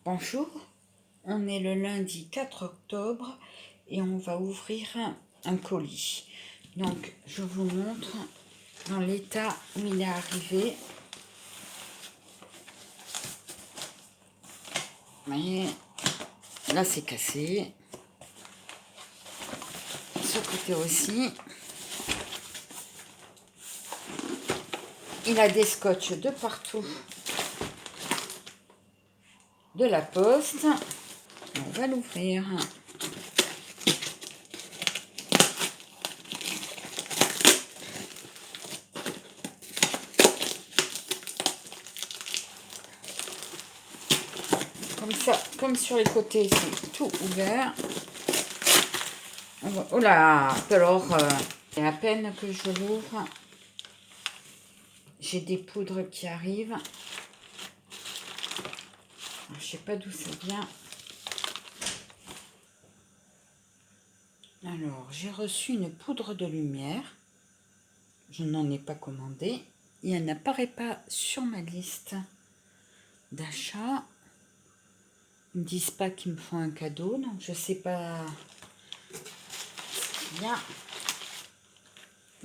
Bonjour, on est le lundi 4 octobre et on va ouvrir un colis. Donc je vous montre dans l'état où il est arrivé. Vous voyez, là c'est cassé. Ce côté aussi. Il a des scotch de partout de la poste. On va l'ouvrir. Comme ça, comme sur les côtés, c'est tout ouvert. Oh là, alors, c'est à peine que je l'ouvre. J'ai des poudres qui arrivent. Je sais pas d'où ça vient. Alors, j'ai reçu une poudre de lumière. Je n'en ai pas commandé. Et elle n'apparaît pas sur ma liste d'achat. Ils ne me disent pas qu'ils me font un cadeau, donc je ne sais pas ce qu'il y a.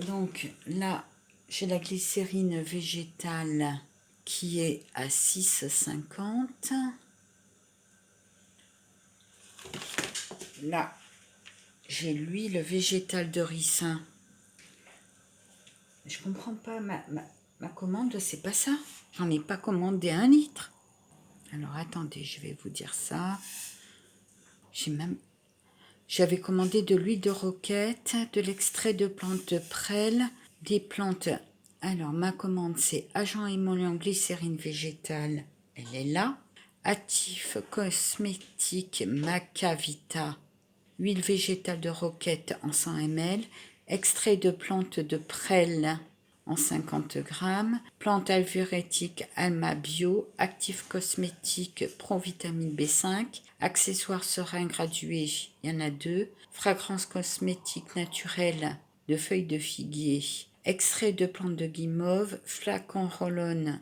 Donc là, j'ai la glycérine végétale qui est à 6,50. Là, j'ai l'huile végétale de ricin. Je comprends pas, ma commande, c'est pas ça. J'en ai pas commandé 1 litre. Alors attendez, je vais vous dire ça. J'avais commandé de l'huile de roquette, de l'extrait de plantes de prêle, des plantes. Alors ma commande c'est agent émollient glycérine végétale. Elle est là. Actif cosmétique Macavita. Huile végétale de roquette en 100 ml. Extrait de plantes de prêle en 50 grammes. Plante alvurétique Alma Bio. Actif cosmétique Provitamine B5. Accessoires sereins gradués, il y en a 2. Fragrance cosmétique naturelle de feuilles de figuier. Extrait de plantes de guimauve. Flacon roll-on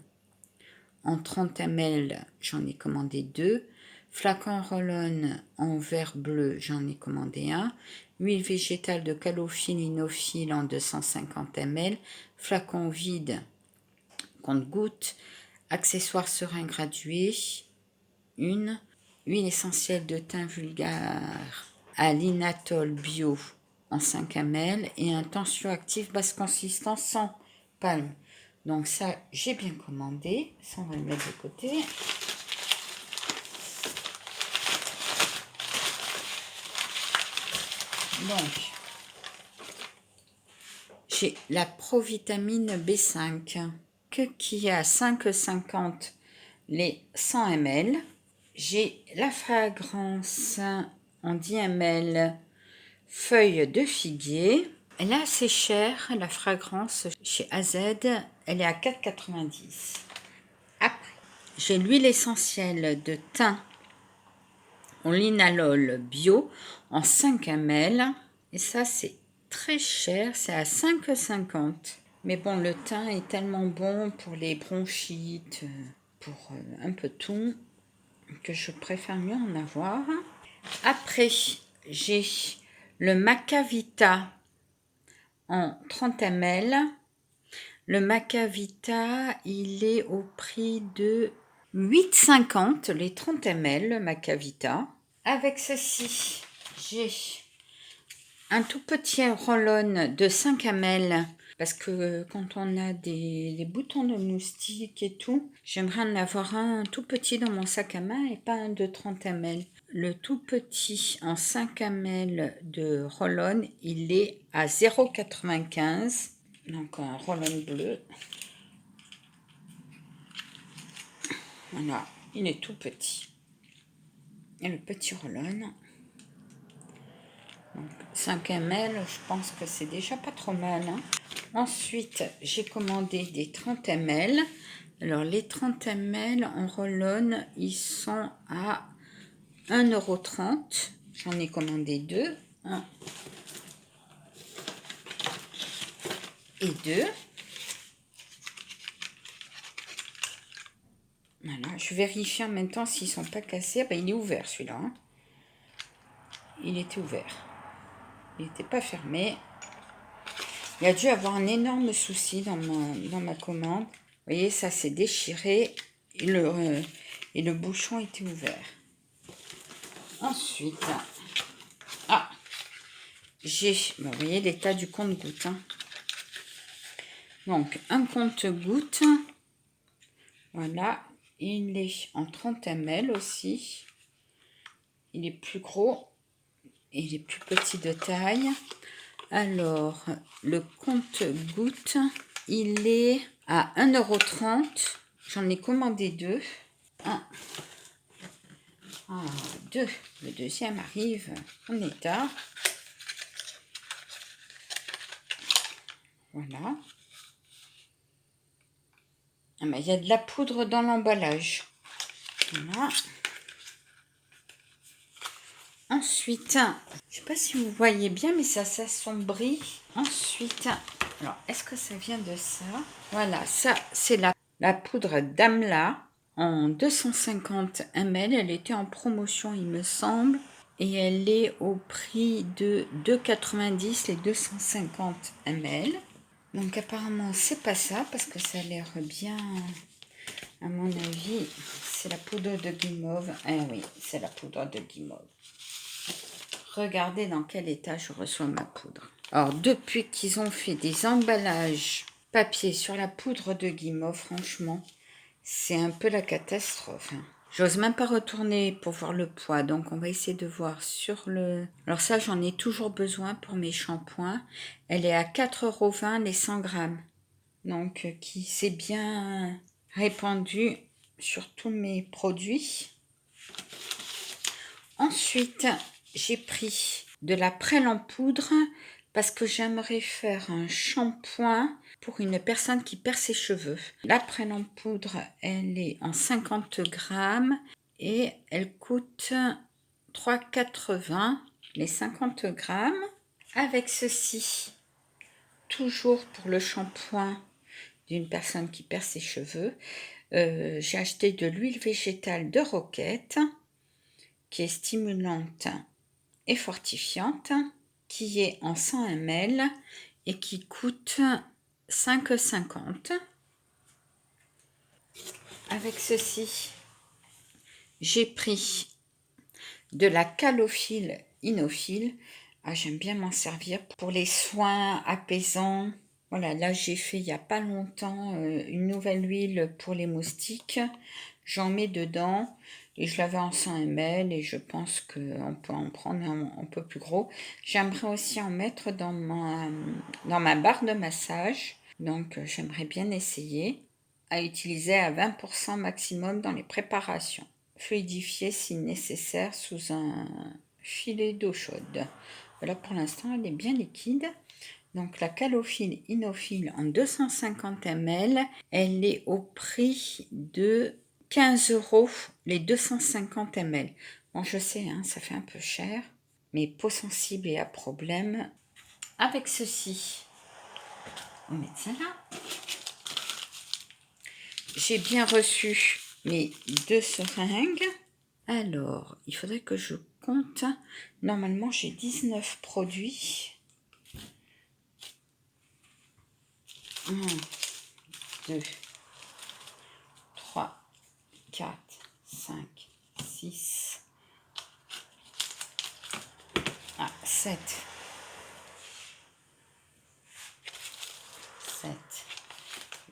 en 30 ml, j'en ai commandé 2. Flacon roll-on en verre bleu, j'en ai commandé 1. Huile végétale de calophylle inophile en 250 ml. Flacon vide, compte-gouttes. Accessoires sereins gradués, 1. Huile essentielle de thym vulgaire à l'inatol bio en 5 ml. Et un tensioactif basse consistance sans palme. Donc ça, j'ai bien commandé. Ça, on va le mettre de côté. Donc, j'ai la provitamine B5 qui est à 5,50 les 100 ml. J'ai la fragrance en 10 ml feuille de figuier. Elle est assez chère, la fragrance chez AZ. Elle est à 4,90. Après, j'ai l'huile essentielle de thym en linalol bio en 5 ml. Et ça, c'est très cher. C'est à 5,50. Mais bon, le thym est tellement bon pour les bronchites, pour un peu tout, que je préfère mieux en avoir. Après, j'ai le Macavita en 30 ml. Le Macavita, il est au prix de 8,50 les 30 ml, le Macavita. Avec ceci, j'ai un tout petit roll-on de 5 ml. Parce que quand on a des boutons de moustiques et tout, j'aimerais en avoir un tout petit dans mon sac à main et pas un de 30 ml. Le tout petit en 5 ml de roll-on, il est à 0,95. Donc un roll-on bleu. Voilà, il est tout petit. Et le petit roll-on. 5 ml, je pense que c'est déjà pas trop mal. Hein. Ensuite, j'ai commandé des 30 ml. Alors, les 30 ml en roll-on, ils sont à 1,30 €. J'en ai commandé 2. 1 et 2. Voilà, je vérifie en même temps s'ils ne sont pas cassés. Ben, il est ouvert celui-là. Hein. Il était ouvert. Il n'était pas fermé. Il a dû avoir un énorme souci dans ma commande. Vous voyez, ça s'est déchiré et le bouchon était ouvert. Ensuite, j'ai, vous voyez, l'état du compte-gouttes. Hein. Donc, un compte-gouttes. Voilà, il est en 30 ml aussi. Il est plus gros. Il est plus petit de taille. Alors, le compte-gouttes, il est à 1,30 €. J'en ai commandé 2. Deux. Le deuxième arrive en état. Voilà. Ah, mais il y a de la poudre dans l'emballage. Voilà. Ensuite, je ne sais pas si vous voyez bien, mais ça s'assombrit. Ensuite, alors, est-ce que ça vient de ça? Voilà, ça, c'est la poudre d'Amla en 250 ml. Elle était en promotion, il me semble. Et elle est au prix de 2,90 les 250 ml. Donc apparemment, c'est pas ça, parce que ça a l'air bien... À mon avis, c'est la poudre de guimauve. Ah oui, c'est la poudre de guimauve. Regardez dans quel état je reçois ma poudre. Alors, depuis qu'ils ont fait des emballages papier sur la poudre de guimauve, franchement, c'est un peu la catastrophe. Hein. J'ose même pas retourner pour voir le poids. Donc, on va essayer de voir sur le... Alors ça, j'en ai toujours besoin pour mes shampoings. Elle est à 4,20 € les 100 grammes. Donc, qui s'est bien répandu sur tous mes produits. Ensuite, j'ai pris de la prêle en poudre parce que j'aimerais faire un shampoing pour une personne qui perd ses cheveux. La prêle en poudre, elle est en 50 grammes et elle coûte 3,80 € les 50 grammes. Avec ceci, toujours pour le shampoing d'une personne qui perd ses cheveux, j'ai acheté de l'huile végétale de roquette qui est stimulante et fortifiante, qui est en 100 ml et qui coûte 5,50 €. Avec ceci, j'ai pris de la calophylle inophile. Ah, j'aime bien m'en servir pour les soins apaisants. Voilà, là j'ai fait il n'y a pas longtemps une nouvelle huile pour les moustiques. J'en mets dedans et je l'avais en 100 ml et je pense qu'on peut en prendre un peu plus gros. J'aimerais aussi en mettre dans ma barre de massage. Donc j'aimerais bien essayer à utiliser à 20% maximum dans les préparations. Fluidifier si nécessaire sous un filet d'eau chaude. Voilà, pour l'instant elle est bien liquide. Donc la calophylle inophile en 250 ml, elle est au prix de 15 € les 250 ml. Bon, je sais, hein, ça fait un peu cher, mais peau sensible et à problème. Avec ceci, on met ça là. J'ai bien reçu mes 2 seringues. Alors, il faudrait que je compte. Normalement, j'ai 19 produits. 1, 2, 3, 4, 5, 6, 7,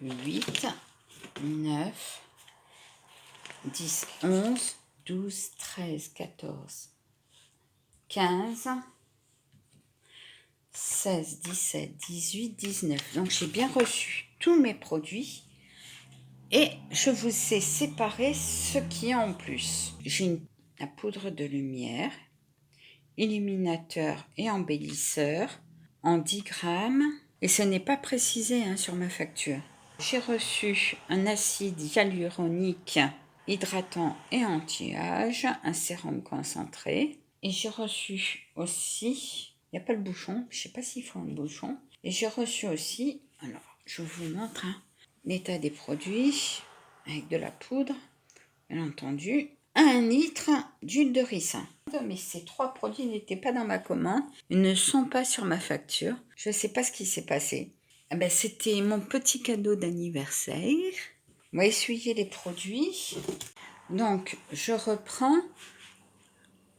8, 9, 10, 11, 12, 13, 14, 15, 16, 17, 18, 19. Donc j'ai bien reçu tous mes produits et je vous ai séparé ce qui est en plus. J'ai la poudre de lumière, illuminateur et embellisseur en 10 grammes et ce n'est pas précisé hein, sur ma facture. J'ai reçu un acide hyaluronique hydratant et anti-âge, un sérum concentré. Et j'ai reçu aussi, il n'y a pas le bouchon, je ne sais pas s'il faut un bouchon. Et j'ai reçu aussi, alors je vous montre l'état des produits avec de la poudre. bien entendu, 1 litre d'huile de ricin. Mais ces 3 produits n'étaient pas dans ma commande. Ils ne sont pas sur ma facture. Je ne sais pas ce qui s'est passé. Ah ben, c'était mon petit cadeau d'anniversaire. On va essuyer les produits. Donc, je reprends.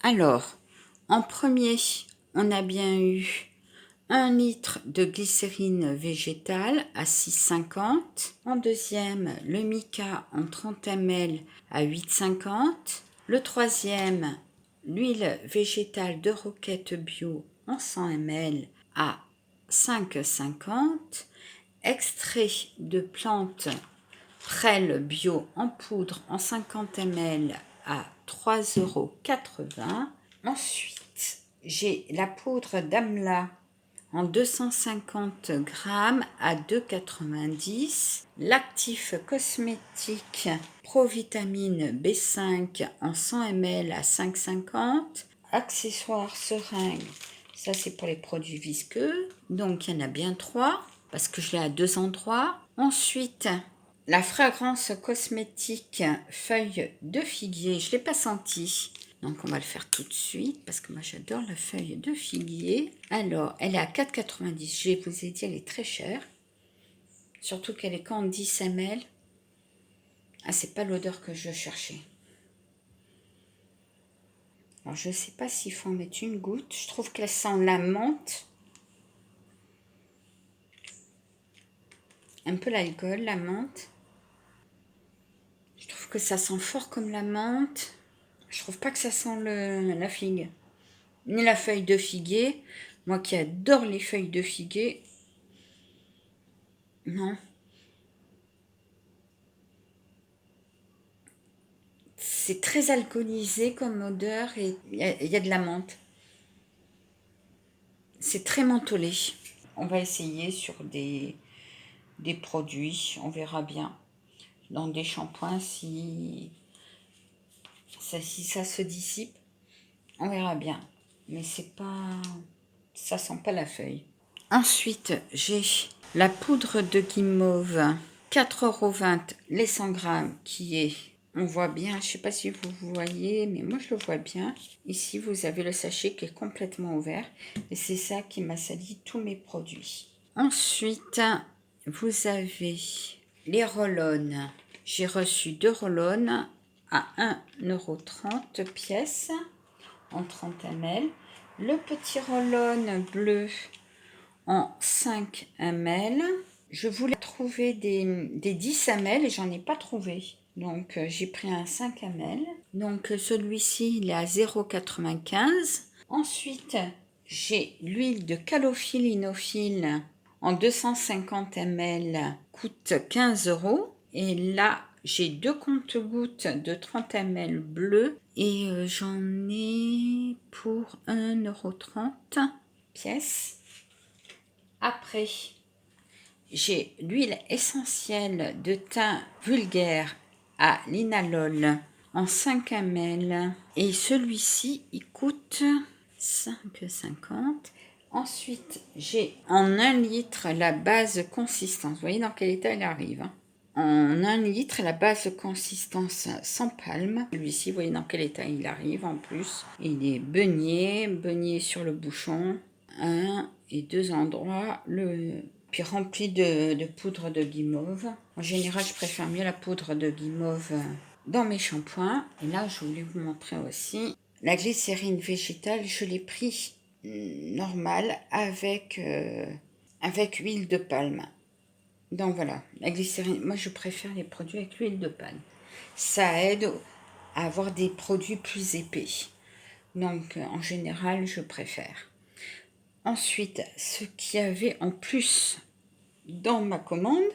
Alors, en premier, on a bien eu 1 litre de glycérine végétale à 6,50. En deuxième, le mica en 30 ml à 8,50. Le troisième, l'huile végétale de Roquette Bio en 100 ml à 5,50. Extrait de plantes prêle bio en poudre en 50 ml à 3,80 €. Ensuite, j'ai la poudre d'Amla en 250 grammes à 2,90 €. L'actif cosmétique Provitamine B5 en 100 ml à 5,50 €. Accessoires seringues, ça c'est pour les produits visqueux. Donc il y en a bien 3 parce que je l'ai à 2 endroits. Ensuite, la fragrance cosmétique feuille de figuier, je ne l'ai pas senti. Donc on va le faire tout de suite parce que moi j'adore la feuille de figuier. Alors elle est à 4,90 €. Je vous ai dit elle est très chère. Surtout qu'elle est qu'en 10 ml. Ah, c'est pas l'odeur que je cherchais. Alors je ne sais pas s'il faut en mettre une goutte. Je trouve qu'elle sent la menthe. Un peu l'alcool, la menthe. Je trouve que ça sent fort comme la menthe. Je trouve pas que ça sent la figue. Ni la feuille de figuier. Moi qui adore les feuilles de figuier. Non. C'est très alcoolisé comme odeur et il y a de la menthe. C'est très mentholé. On va essayer sur des produits. On verra bien. Dans des shampoings, si ça se dissipe, on verra bien. Mais c'est pas... ça sent pas la feuille. Ensuite, j'ai la poudre de guimauve, 4,20 € les 100 grammes, qui est, on voit bien, je ne sais pas si vous voyez, mais moi je le vois bien. Ici, vous avez le sachet qui est complètement ouvert. Et c'est ça qui m'a sali tous mes produits. Ensuite, vous avez les roll-on. J'ai reçu 2 roll-on à 1,30 € pièce en 30 ml. Le petit roll-on bleu en 5 ml. Je voulais trouver des 10 ml et j'en ai pas trouvé. Donc j'ai pris un 5 ml. Donc celui-ci il est à 0,95 €. Ensuite j'ai l'huile de calophylle inophile en 250 ml, coûte 15 €. Et là j'ai 2 comptes-gouttes de 30 ml bleu et j'en ai pour 1,30 € pièce. Après, j'ai l'huile essentielle de thym vulgaire à linalol en 5 ml. Et celui-ci, il coûte 5,50 €. Ensuite, j'ai en 1 litre la base consistance. Vous voyez dans quel état elle arrive, hein. En 1 litre, la base consistance sans palme. Celui-ci, vous voyez dans quel état il arrive en plus. Il est beugné sur le bouchon. 1 et 2 endroits. Puis rempli de poudre de guimauve. En général, je préfère mieux la poudre de guimauve dans mes shampoings. Et là, je voulais vous montrer aussi la glycérine végétale. Je l'ai pris normal avec huile de palme. Donc voilà, la glycérine, moi je préfère les produits avec l'huile de palme. Ça aide à avoir des produits plus épais. Donc en général, je préfère. Ensuite, ce qu'il y avait en plus dans ma commande,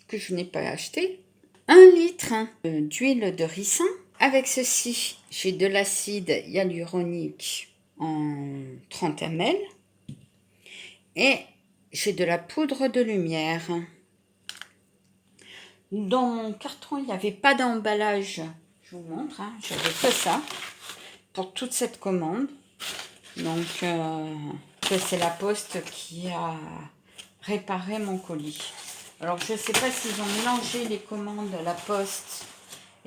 que je n'ai pas acheté, 1 litre d'huile de ricin. Avec ceci, j'ai de l'acide hyaluronique en 30 ml. Et j'ai de la poudre de lumière. Dans mon carton, il n'y avait pas d'emballage. Je vous montre, hein, j'avais que ça pour toute cette commande. Donc, c'est la poste qui a réparé mon colis. Alors, je ne sais pas s'ils ont mélangé les commandes de la poste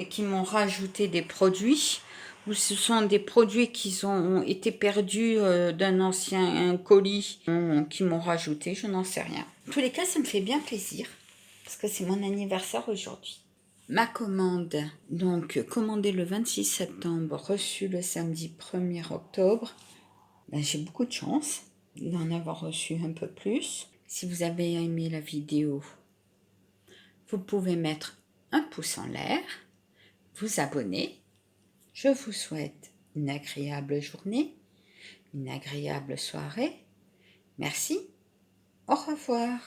et qui m'ont rajouté des produits, ou ce sont des produits qui ont été perdus d'un ancien colis qui m'ont rajouté, je n'en sais rien. En tous les cas, ça me fait bien plaisir, parce que c'est mon anniversaire aujourd'hui. Ma commande, donc commandée le 26 septembre, reçue le samedi 1er octobre. Ben, j'ai beaucoup de chance d'en avoir reçu un peu plus. Si vous avez aimé la vidéo, vous pouvez mettre un pouce en l'air, vous abonner. Je vous souhaite une agréable journée, une agréable soirée. Merci, au revoir.